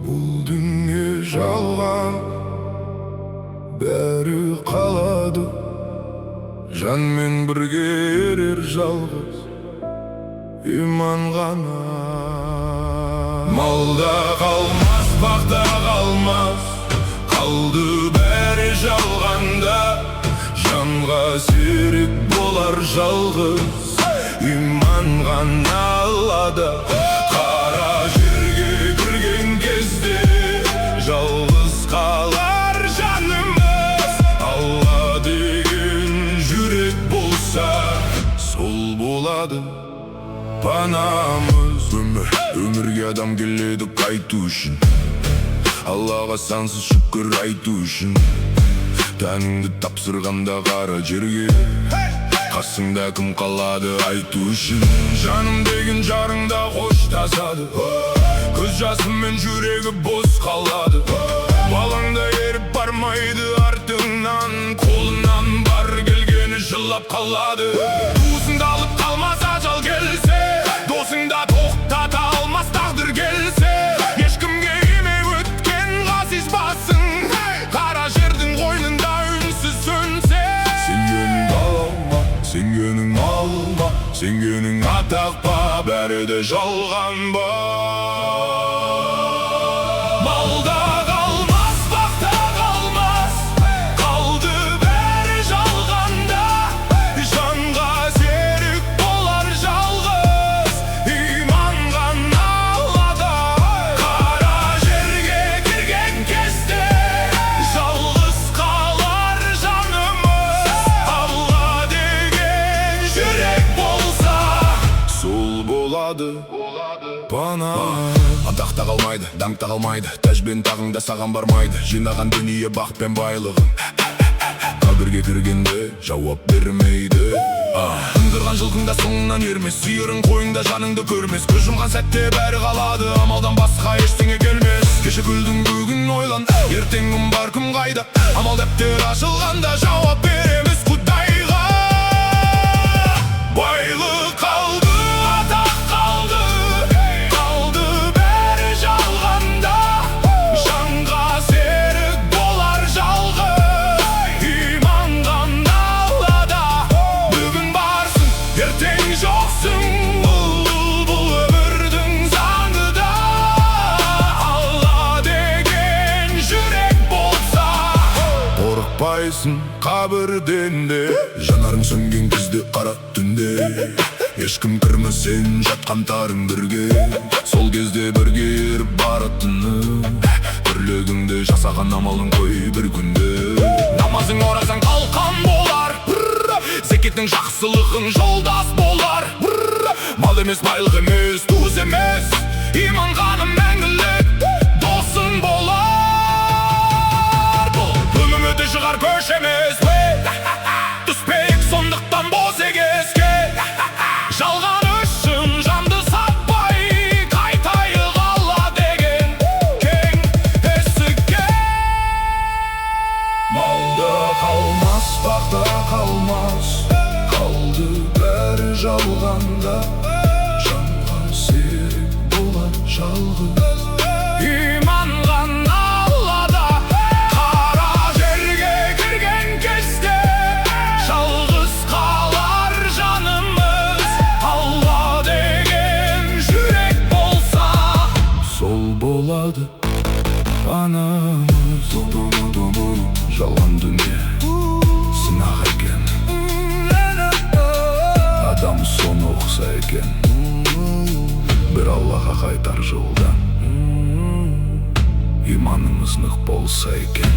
Бұл дүние жалған, бәрі қалады. Жанмен бірге ерер жалғыз иман ғана. Малда қалмас, бақта қалмас, қалды бәрі жалғанда. Жанға серік болар жалғыз иман ғана алады. Қара жерге кірген кезде жалғыз қалар жанымыз. Алла деген жүрек болса, сол болады панамыз. Өмірге адам келеді қайту үшін, Аллаға сансыз шүкір айту үшін. Тәніңді тапсырғанда қара жерге, қасыңда кім қалады айту үшін. Жаным деген жарыңда қоштасады, көз жасымен жүрегі бос қалады. Балаңда еріп бармайды артыңнан, қолынан бар келгені жылап қалады. Туысыңды алып қалмас ажал келсе, досыңда тоқтата алмас тағдыр келсе. Ешкімге емей өткен ғазиз басың, қара жердің қойнында үнсіз сөнсе. Сенгенің алма, сенгенің алма, сенгенің атақ па, бәрі де жалған ба. Малда қалмас, бақта қалмас, қалды бәрі жалғанда. Жанға серік болар жалғыз иман ғана алады. Қара жерге кірген кезде жалғыз қалар жанымыз. Алла деген жүрек болса, сол болады пана. Атақта қалмайды, даңқта қалмайды, тәжбен тағыңда саған бармайды. Жинаған дүние бақ пен байлығын, қабірге кіргенде жауап бермейді. Тындырған жылқыңда соңынан ермес, сиырың қойыңда жаныңды көрмес. Көз жұмған сәтте бәрі қалады, амалдан басқа ештеңе келмес. Кеше күлдің бүгін ойлан, ертеңім бар кім қайда. Амал дәптер ашылғанда жауап береміз Құдайға. Байлық қалды, атақ қалды, қалды бәрі жалғанда. Жанға серік болар жалғыз иман ғана алады. Бүгін барсың, ертең жоқсың, бұл өмірдің заңы да. Алла деген жүрек болса, қорықпайсың қабірден де. Жанарың сөнген кезде қара түнде, ешкім кірмесең жатқан тарың бірге. Сол кезде бірге еріп баратыны, бірлігіңді жасаған амалың қой бір күнде. Намазың оразаң қалқан болар, зекетің жақсылығың жолдас болар. Мал емес, байлық емес, туыс емес, иман ғана мәңгілік досың болар. Бұл өмір өте шығар көш емес, түспейік сондықтан бос егеске. Жалған үшін жанды сатпай, қайтайық Алла деген кең есікке. Малда қалмас, бақта қалмас, қалды бәрі жалғанда. Жанға серік болар жалғыз иман ғана алады. Қара жерге кірген кезде жалғыз қалар жанымыз. Алла деген жүрек болса, сол болады панамыз. Жалған дүние сынақ екен, адам соны оқса екен, бір Аллаға қайтар жолдан иманымыз нық болса екен.